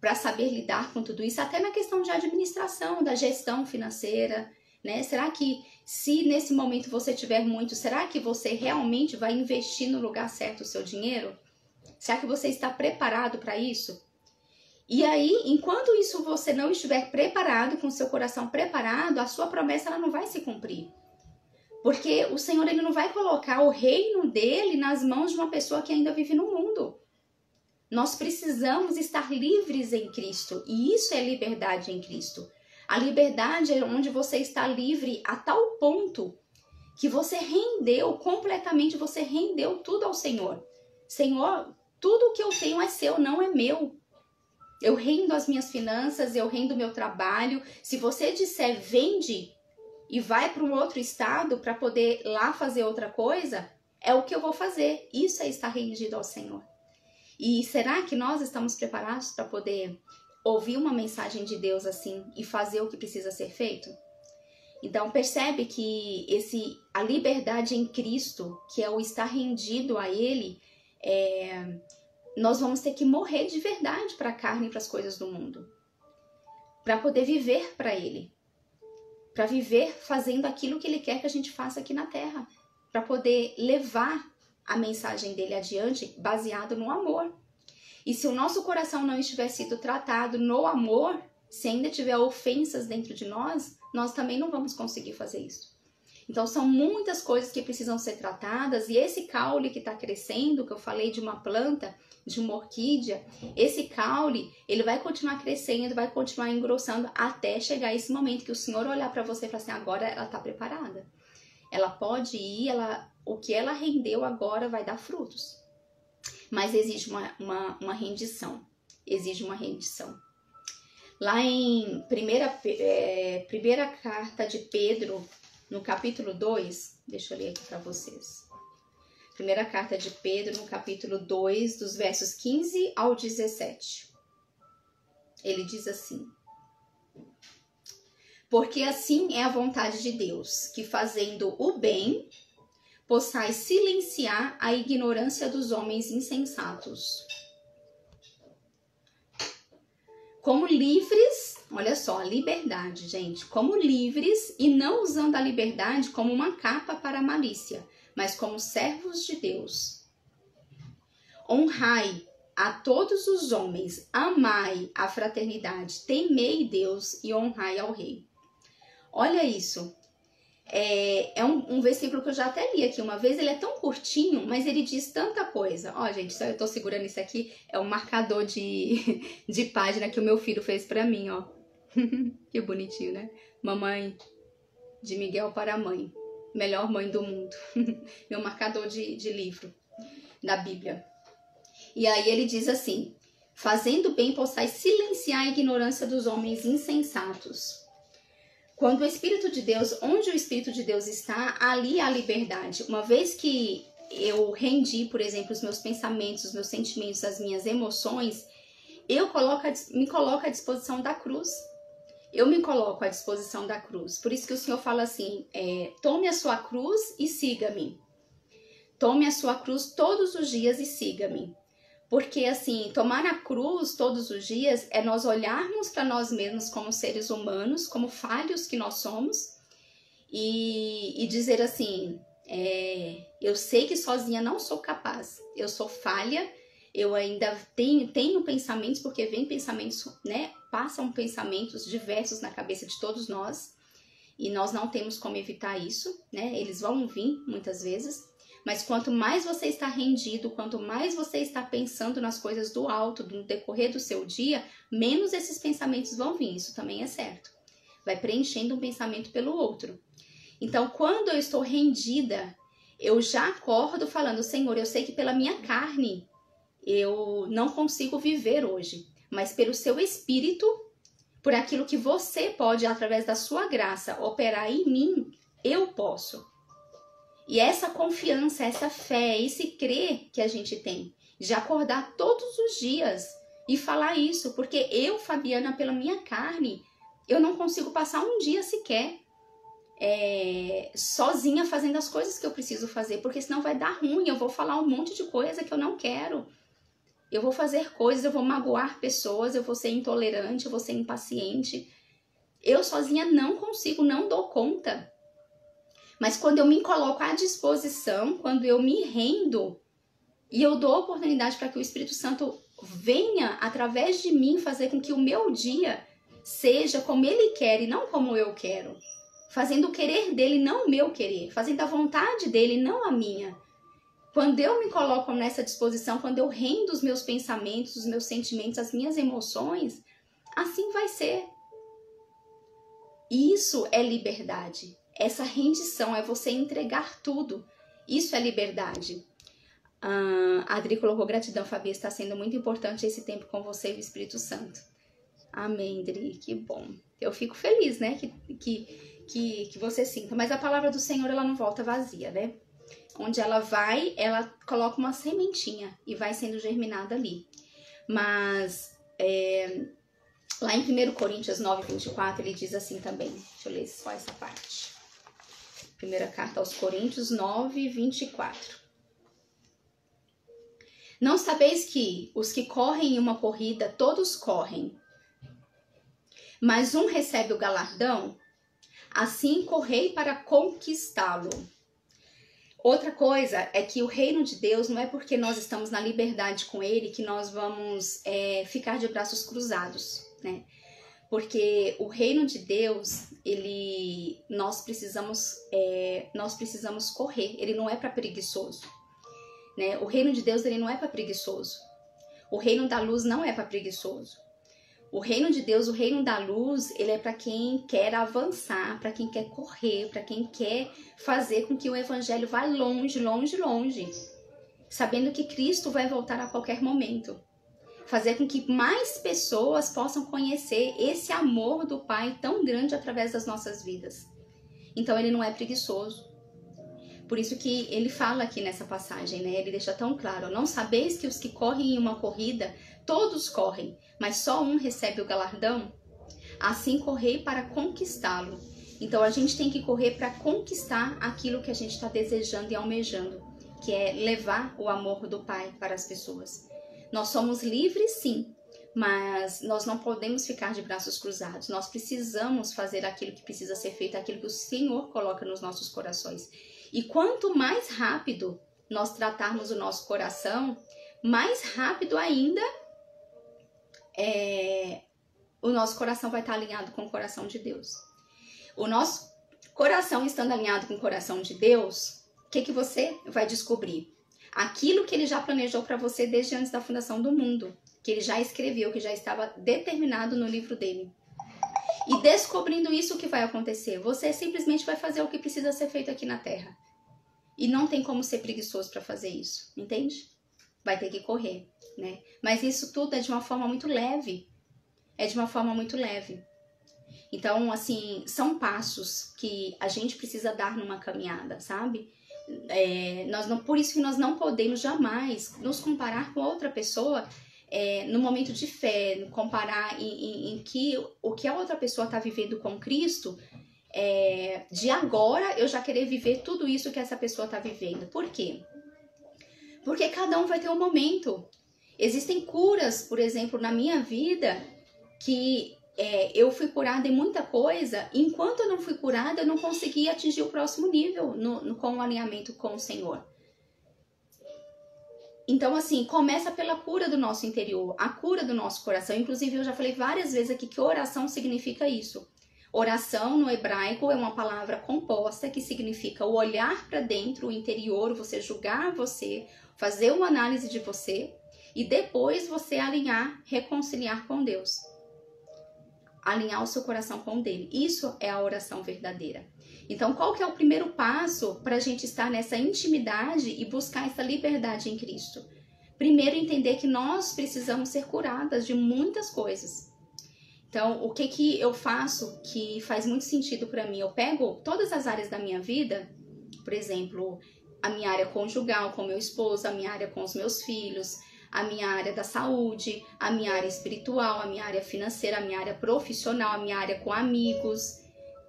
Speaker 1: para saber lidar com tudo isso, até na questão de administração, da gestão financeira, né? Será que se nesse momento você tiver muito, será que você realmente vai investir no lugar certo o seu dinheiro? Será que você está preparado para isso? E aí, enquanto isso você não estiver preparado, com o seu coração preparado, a sua promessa ela não vai se cumprir. Porque o Senhor ele não vai colocar o reino dele nas mãos de uma pessoa que ainda vive no mundo. Nós precisamos estar livres em Cristo, e isso é liberdade em Cristo. A liberdade é onde você está livre a tal ponto que você rendeu completamente, você rendeu tudo ao Senhor. Senhor, tudo que eu tenho é seu, não é meu. Eu rendo as minhas finanças, eu rendo o meu trabalho. Se você disser vende e vai para um outro estado para poder lá fazer outra coisa, é o que eu vou fazer. Isso é estar rendido ao Senhor. E será que nós estamos preparados para poder ouvir uma mensagem de Deus assim e fazer o que precisa ser feito? Então percebe que a liberdade em Cristo, que é o estar rendido a Ele, nós vamos ter que morrer de verdade para a carne e para as coisas do mundo, para poder viver para Ele, para viver fazendo aquilo que Ele quer que a gente faça aqui na Terra, para poder levar a mensagem dele adiante baseado no amor. E se o nosso coração não estiver sido tratado no amor, se ainda tiver ofensas dentro de nós, nós também não vamos conseguir fazer isso. Então são muitas coisas que precisam ser tratadas, e esse caule que está crescendo, que eu falei de uma planta, de uma orquídea, esse caule, ele vai continuar crescendo, vai continuar engrossando até chegar esse momento que o Senhor olhar para você e falar assim, agora ela está preparada. Ela pode ir, o que ela rendeu agora vai dar frutos. Mas exige uma rendição. Exige uma rendição. Lá em primeira carta de Pedro, no capítulo 2, deixa eu ler aqui para vocês. Primeira carta de Pedro, no capítulo 2, dos versos 15 ao 17. Ele diz assim: porque assim é a vontade de Deus, que fazendo o bem, possais silenciar a ignorância dos homens insensatos. Como livres, olha só, a liberdade, gente, como livres e não usando a liberdade como uma capa para a malícia, mas como servos de Deus. Honrai a todos os homens, amai a fraternidade, temei Deus e honrai ao rei. Olha isso. É um versículo que eu já até li aqui uma vez, ele é tão curtinho, mas ele diz tanta coisa. Ó, gente, só eu tô segurando isso aqui, é um marcador de página que o meu filho fez pra mim, ó. Que bonitinho, né? Mamãe, de Miguel para a mãe, melhor mãe do mundo. Meu marcador de livro, da Bíblia. E aí ele diz assim, fazendo bem possais silenciar a ignorância dos homens insensatos. Quando o Espírito de Deus, onde o Espírito de Deus está, ali há liberdade. Uma vez que eu rendi, por exemplo, os meus pensamentos, os meus sentimentos, as minhas emoções, me coloco à disposição da cruz. Eu me coloco à disposição da cruz. Por isso que o Senhor fala assim, tome a sua cruz e siga-me. Tome a sua cruz todos os dias e siga-me. Porque, assim, tomar a cruz todos os dias é nós olharmos para nós mesmos como seres humanos, como falhos que nós somos, e dizer assim, eu sei que sozinha não sou capaz, eu sou falha, eu ainda tenho pensamentos, porque vem pensamentos, né? Passam pensamentos diversos na cabeça de todos nós, e nós não temos como evitar isso, né? Eles vão vir muitas vezes. Mas quanto mais você está rendido, quanto mais você está pensando nas coisas do alto, no decorrer do seu dia, menos esses pensamentos vão vir, isso também é certo. Vai preenchendo um pensamento pelo outro. Então, quando eu estou rendida, eu já acordo falando, Senhor, eu sei que pela minha carne eu não consigo viver hoje, mas pelo seu Espírito, por aquilo que você pode, através da sua graça, operar em mim, eu posso. E essa confiança, essa fé, esse crer que a gente tem, de acordar todos os dias e falar isso, porque eu, Fabiana, pela minha carne, eu não consigo passar um dia sequer sozinha fazendo as coisas que eu preciso fazer, porque senão vai dar ruim, eu vou falar um monte de coisa que eu não quero. Eu vou fazer coisas, eu vou magoar pessoas, eu vou ser intolerante, eu vou ser impaciente. Eu sozinha não consigo, não dou conta. Mas quando eu me coloco à disposição, quando eu me rendo e eu dou oportunidade para que o Espírito Santo venha, através de mim, fazer com que o meu dia seja como Ele quer e não como eu quero. Fazendo o querer dEle, não o meu querer. Fazendo a vontade dEle, não a minha. Quando eu me coloco nessa disposição, quando eu rendo os meus pensamentos, os meus sentimentos, as minhas emoções, assim vai ser. Isso é liberdade. Essa rendição é você entregar tudo. Isso é liberdade. A Adri colocou gratidão, Fabi, está sendo muito importante esse tempo com você e o Espírito Santo. Amém, Adri, que bom. Eu fico feliz, né, que você sinta. Mas a palavra do Senhor, ela não volta vazia, né? Onde ela vai, ela coloca uma sementinha e vai sendo germinada ali. Mas lá em 1 Coríntios 9:24, ele diz assim também. Deixa eu ler só essa parte. Primeira carta aos Coríntios 9:24. Não sabeis que os que correm em uma corrida, todos correm, mas um recebe o galardão? Assim correi para conquistá-lo. Outra coisa é que o reino de Deus não é porque nós estamos na liberdade com ele que nós vamos ficar de braços cruzados, né? Porque o reino de Deus, nós precisamos correr. Ele não é para preguiçoso, né? O reino de Deus, ele não é para preguiçoso. O reino da luz não é para preguiçoso. O reino de Deus, o reino da luz, ele é para quem quer avançar, para quem quer correr, para quem quer fazer com que o evangelho vá longe, longe, longe, sabendo que Cristo vai voltar a qualquer momento. Fazer com que mais pessoas possam conhecer esse amor do Pai tão grande através das nossas vidas. Então ele não é preguiçoso. Por isso que ele fala aqui nessa passagem, né? Ele deixa tão claro: não sabeis que os que correm em uma corrida, todos correm, mas só um recebe o galardão? Assim correi para conquistá-lo. Então a gente tem que correr para conquistar aquilo que a gente está desejando e almejando, que é levar o amor do Pai para as pessoas. Nós somos livres, sim, mas nós não podemos ficar de braços cruzados. Nós precisamos fazer aquilo que precisa ser feito, aquilo que o Senhor coloca nos nossos corações. E quanto mais rápido nós tratarmos o nosso coração, mais rápido ainda o nosso coração vai estar alinhado com o coração de Deus. O nosso coração estando alinhado com o coração de Deus, o que você vai descobrir? Aquilo que ele já planejou para você desde antes da fundação do mundo, que ele já escreveu, que já estava determinado no livro dele. E descobrindo isso, o que vai acontecer? Você simplesmente vai fazer o que precisa ser feito aqui na Terra. E não tem como ser preguiçoso para fazer isso, entende? Vai ter que correr, né? Mas isso tudo é de uma forma muito leve. É de uma forma muito leve. Então, assim, são passos que a gente precisa dar numa caminhada, sabe? Por isso que nós não podemos jamais nos comparar com outra pessoa no momento de fé, comparar em que o que a outra pessoa está vivendo com Cristo, de agora eu já querer viver tudo isso que essa pessoa está vivendo. Por quê? Porque cada um vai ter um momento. Existem curas, por exemplo, na minha vida, que eu fui curada em muita coisa, e enquanto eu não fui curada, eu não consegui atingir o próximo nível com o alinhamento com o Senhor. Então, assim, começa pela cura do nosso interior, a cura do nosso coração. Inclusive, eu já falei várias vezes aqui que oração significa isso. Oração, no hebraico, é uma palavra composta que significa o olhar para dentro, o interior, você julgar você, fazer uma análise de você e depois você alinhar, reconciliar com Deus. Alinhar o seu coração com o dele. Isso é a oração verdadeira. Então, qual que é o primeiro passo para a gente estar nessa intimidade e buscar essa liberdade em Cristo? Primeiro, entender que nós precisamos ser curadas de muitas coisas. Então, o que eu faço que faz muito sentido para mim? Eu pego todas as áreas da minha vida, por exemplo, a minha área conjugal com meu esposo, a minha área com os meus filhos, a minha área da saúde, a minha área espiritual, a minha área financeira, a minha área profissional, a minha área com amigos,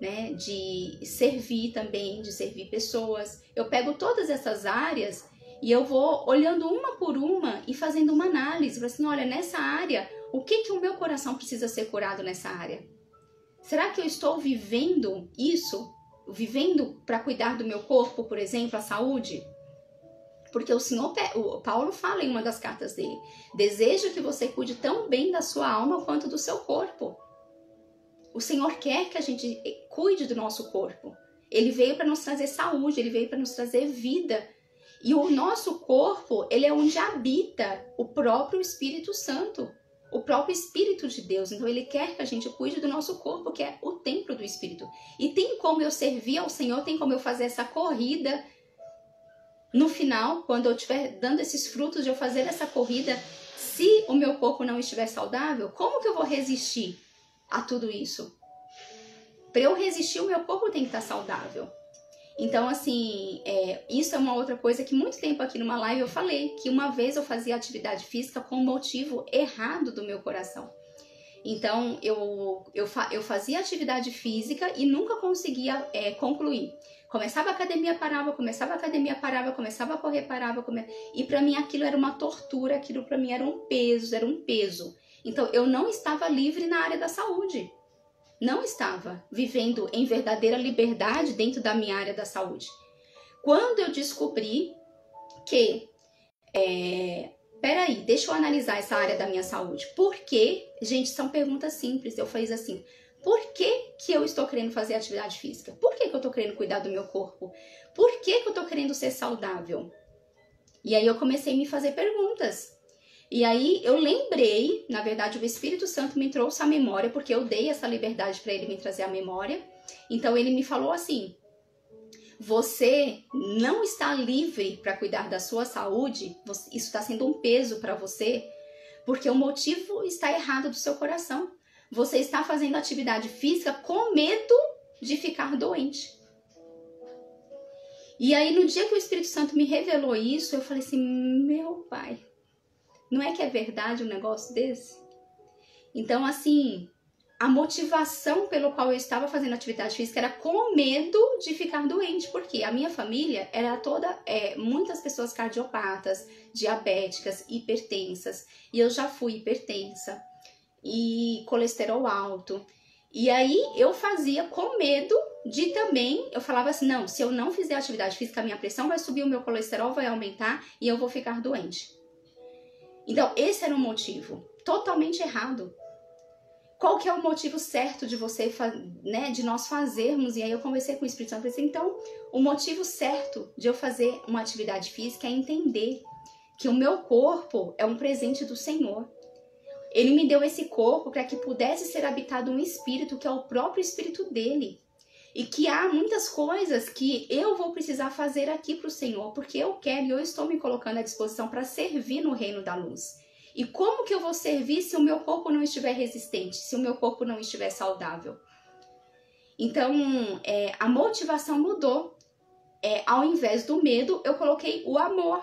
Speaker 1: né, de servir também, de servir pessoas. Eu pego todas essas áreas e eu vou olhando uma por uma e fazendo uma análise, assim, olha, nessa área, o que o meu coração precisa ser curado nessa área? Será que eu estou vivendo isso? Vivendo para cuidar do meu corpo, por exemplo, a saúde? Porque o Paulo fala em uma das cartas dele, deseja que você cuide tão bem da sua alma quanto do seu corpo. O Senhor quer que a gente cuide do nosso corpo. Ele veio para nos trazer saúde, ele veio para nos trazer vida. E o nosso corpo, ele é onde habita o próprio Espírito Santo. o próprio Espírito de Deus. Então ele quer que a gente cuide do nosso corpo, que é o templo do Espírito. E tem como eu servir ao Senhor, tem como eu fazer essa corrida no final, quando eu estiver dando esses frutos de eu fazer essa corrida, se o meu corpo não estiver saudável, como que eu vou resistir a tudo isso? Para eu resistir, o meu corpo tem que estar saudável. Então, assim, isso é uma outra coisa que muito tempo aqui numa live eu falei, que uma vez eu fazia atividade física com o motivo errado do meu coração. Então, eu fazia atividade física e nunca conseguia concluir. Começava a academia, parava, começava a academia, parava, começava a correr, parava. E para mim aquilo era uma tortura, aquilo para mim era um peso. Então, eu não estava livre na área da saúde. Não estava vivendo em verdadeira liberdade dentro da minha área da saúde. Quando eu descobri que, peraí, deixa eu analisar essa área da minha saúde. Por quê? Gente, são perguntas simples. Eu fiz assim, por que eu estou querendo fazer atividade física? Por que eu estou querendo cuidar do meu corpo? Por que eu estou querendo ser saudável? E aí eu comecei a me fazer perguntas. E aí eu lembrei, na verdade o Espírito Santo me trouxe a memória, porque eu dei essa liberdade para ele me trazer a memória. Então ele me falou assim, você não está livre para cuidar da sua saúde, isso está sendo um peso para você, porque o motivo está errado do seu coração. Você está fazendo atividade física com medo de ficar doente. E aí no dia que o Espírito Santo me revelou isso, eu falei assim, meu pai, não é que é verdade um negócio desse? Então, assim, a motivação pelo qual eu estava fazendo atividade física era com medo de ficar doente, porque a minha família era toda, muitas pessoas cardiopatas, diabéticas, hipertensas, e eu já fui hipertensa, e colesterol alto. E aí eu fazia com medo de também, eu falava assim, não, se eu não fizer atividade física, a minha pressão vai subir, o meu colesterol vai aumentar e eu vou ficar doente. Então, esse era um motivo totalmente errado. Qual que é o motivo certo de você, né, de nós fazermos? E aí eu conversei com o Espírito Santo e falei assim, então, o motivo certo de eu fazer uma atividade física é entender que o meu corpo é um presente do Senhor. Ele me deu esse corpo para que pudesse ser habitado um espírito, que é o próprio espírito dele. E que há muitas coisas que eu vou precisar fazer aqui para o Senhor, porque eu quero e eu estou me colocando à disposição para servir no reino da luz. E como que eu vou servir se o meu corpo não estiver resistente, se o meu corpo não estiver saudável? Então, a motivação mudou. Ao invés do medo, eu coloquei o amor.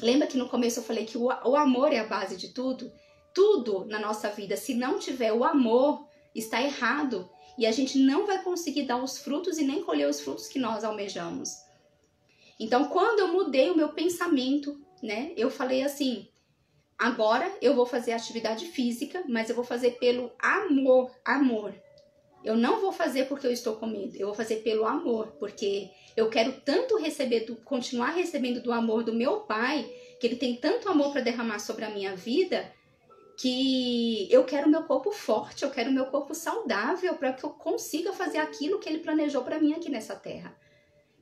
Speaker 1: Lembra que no começo eu falei que o amor é a base de tudo? Tudo na nossa vida, se não tiver o amor, está errado. E a gente não vai conseguir dar os frutos e nem colher os frutos que nós almejamos. Então, quando eu mudei o meu pensamento, né? Eu falei assim, agora eu vou fazer atividade física, mas eu vou fazer pelo amor. Eu não vou fazer porque eu estou com medo, eu vou fazer pelo amor, porque eu quero tanto continuar recebendo do amor do meu Pai, que Ele tem tanto amor para derramar sobre a minha vida, que eu quero meu corpo forte, eu quero meu corpo saudável para que eu consiga fazer aquilo que Ele planejou para mim aqui nessa terra.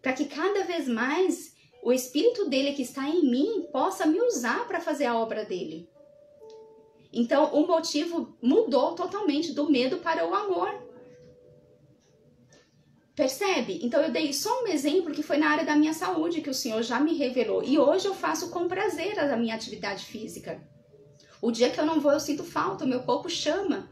Speaker 1: Para que cada vez mais o Espírito dele que está em mim possa me usar para fazer a obra dele. Então o motivo mudou totalmente do medo para o amor. Percebe? Então eu dei só um exemplo que foi na área da minha saúde que o Senhor já me revelou. E hoje eu faço com prazer a minha atividade física. O dia que eu não vou, eu sinto falta, o meu corpo chama,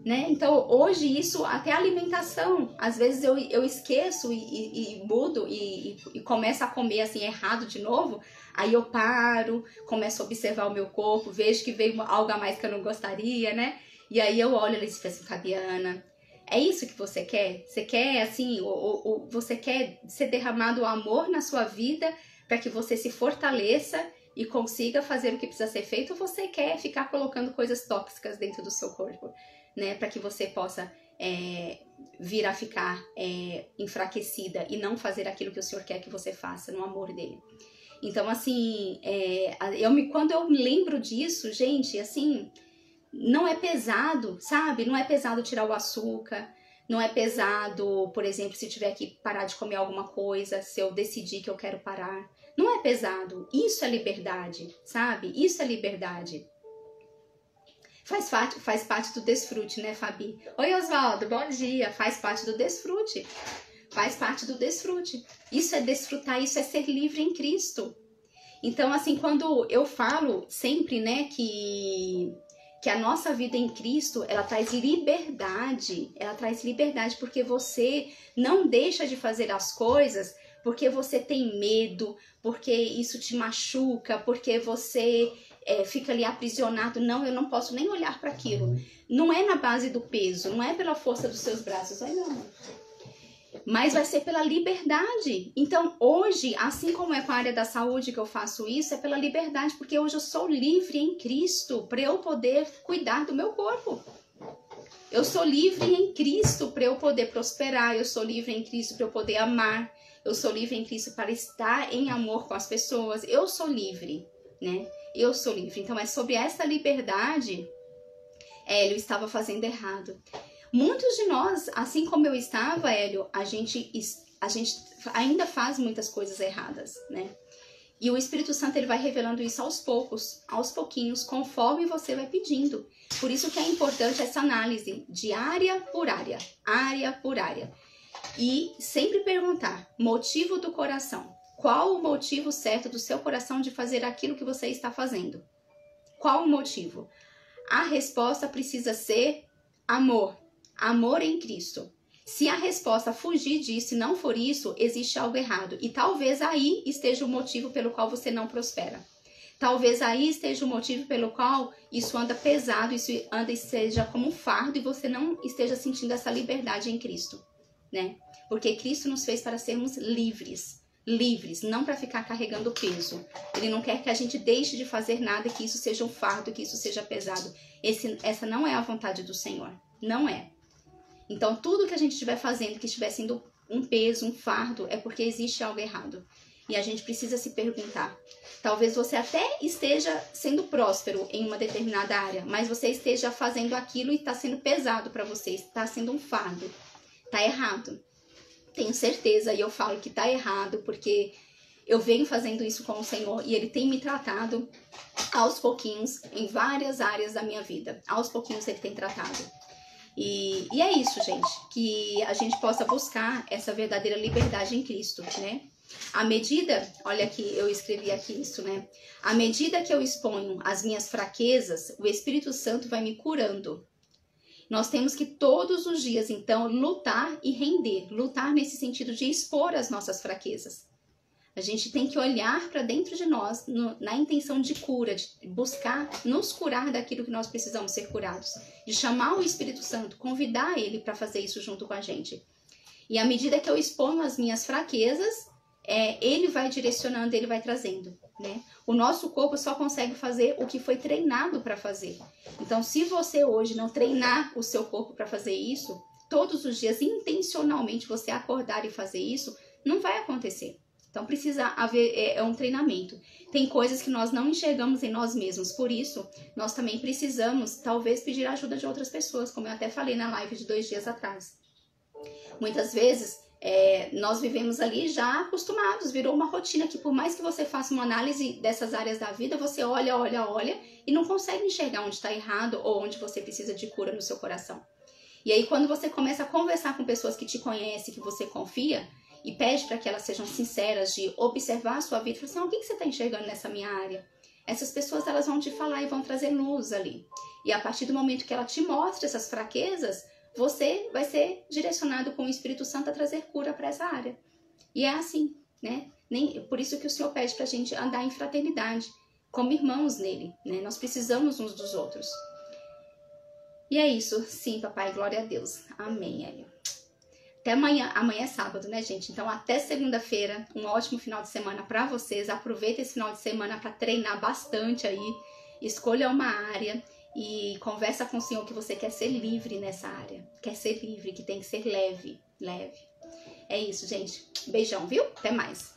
Speaker 1: né? Então, hoje isso, até a alimentação, às vezes eu esqueço e mudo e começo a comer assim errado de novo, aí eu paro, começo a observar o meu corpo, vejo que veio algo a mais que eu não gostaria, né? E aí eu olho e disse assim, Fabiana, é isso que você quer? Você quer, assim, você quer ser derramado o amor na sua vida para que você se fortaleça e consiga fazer o que precisa ser feito, ou você quer ficar colocando coisas tóxicas dentro do seu corpo, né? Para que você possa vir a ficar enfraquecida e não fazer aquilo que o Senhor quer que você faça no amor dele. Então, assim, quando eu lembro disso, gente, assim, não é pesado, sabe? Não é pesado tirar o açúcar, não é pesado, por exemplo, se tiver que parar de comer alguma coisa, se eu decidir que eu quero parar. Não é pesado, isso é liberdade, sabe? Isso é liberdade. Faz parte do desfrute, né, Fabi? Oi, Oswaldo, bom dia. Faz parte do desfrute. Faz parte do desfrute. Isso é desfrutar, isso é ser livre em Cristo. Então, assim, quando eu falo sempre, né, que a nossa vida em Cristo, ela traz liberdade. Ela traz liberdade porque você não deixa de fazer as coisas porque você tem medo, porque isso te machuca, porque você fica ali aprisionado. Não, eu não posso nem olhar para aquilo. Não é na base do peso, não é pela força dos seus braços. Ai, não. Mas vai ser pela liberdade. Então, hoje, assim como é com a área da saúde que eu faço isso, é pela liberdade, porque hoje eu sou livre em Cristo para eu poder cuidar do meu corpo. Eu sou livre em Cristo para eu poder prosperar, eu sou livre em Cristo para eu poder amar, eu sou livre em Cristo para estar em amor com as pessoas. Eu sou livre, né? Eu sou livre. Então, é sobre essa liberdade, Hélio estava fazendo errado. Muitos de nós, assim como eu estava, Hélio, a gente ainda faz muitas coisas erradas, né? E o Espírito Santo, ele vai revelando isso aos poucos, aos pouquinhos, conforme você vai pedindo. Por isso que é importante essa análise de área por área. E sempre perguntar, motivo do coração. Qual o motivo certo do seu coração de fazer aquilo que você está fazendo? Qual o motivo? A resposta precisa ser amor. Amor em Cristo. Se a resposta fugir disso e não for isso, existe algo errado. E talvez aí esteja o motivo pelo qual você não prospera. Talvez aí esteja o motivo pelo qual isso anda pesado, isso seja como um fardo e você não esteja sentindo essa liberdade em Cristo, né? Porque Cristo nos fez para sermos livres. Livres, não para ficar carregando peso. Ele não quer que a gente deixe de fazer nada, que isso seja um fardo, que isso seja pesado. Essa não é a vontade do Senhor. Não é. Então, tudo que a gente estiver fazendo, que estiver sendo um peso, um fardo, é porque existe algo errado. E a gente precisa se perguntar. Talvez você até esteja sendo próspero em uma determinada área, mas você esteja fazendo aquilo e está sendo pesado para você, está sendo um fardo. Está errado. Tenho certeza, e eu falo que está errado, porque eu venho fazendo isso com o Senhor e Ele tem me tratado aos pouquinhos em várias áreas da minha vida. Aos pouquinhos Ele tem tratado. E é isso, gente, que a gente possa buscar essa verdadeira liberdade em Cristo, né? À medida, olha aqui, eu escrevi aqui isso, né? À medida que eu exponho as minhas fraquezas, o Espírito Santo vai me curando. Nós temos que todos os dias, então, lutar e render. Lutar nesse sentido de expor as nossas fraquezas. A gente tem que olhar para dentro de nós na intenção de cura, de buscar nos curar daquilo que nós precisamos ser curados. De chamar o Espírito Santo, convidar ele para fazer isso junto com a gente. E à medida que eu exponho as minhas fraquezas, ele vai direcionando, ele vai trazendo, né? O nosso corpo só consegue fazer o que foi treinado para fazer. Então, se você hoje não treinar o seu corpo para fazer isso, todos os dias, intencionalmente, você acordar e fazer isso, não vai acontecer. Então, precisa haver um treinamento. Tem coisas que nós não enxergamos em nós mesmos. Por isso, nós também precisamos, talvez, pedir a ajuda de outras pessoas, como eu até falei na live de 2 dias atrás. Muitas vezes, nós vivemos ali já acostumados, virou uma rotina que por mais que você faça uma análise dessas áreas da vida, você olha e não consegue enxergar onde está errado ou onde você precisa de cura no seu coração. E aí, quando você começa a conversar com pessoas que te conhecem, que você confia, e pede para que elas sejam sinceras de observar a sua vida, e falar assim, o que você está enxergando nessa minha área? Essas pessoas, elas vão te falar e vão trazer luz ali. E a partir do momento que ela te mostra essas fraquezas, você vai ser direcionado com o Espírito Santo a trazer cura para essa área. E é assim, né? Por isso que o Senhor pede para a gente andar em fraternidade, como irmãos nele, né? Nós precisamos uns dos outros. E é isso. Sim, papai, glória a Deus. Amém, Hélio. Até amanhã. Amanhã é sábado, né, gente? Então, até segunda-feira. Um ótimo final de semana para vocês. Aproveita esse final de semana para treinar bastante aí. Escolha uma área e conversa com o Senhor que você quer ser livre nessa área. Quer ser livre, que tem que ser leve. É isso, gente. Beijão, viu? Até mais.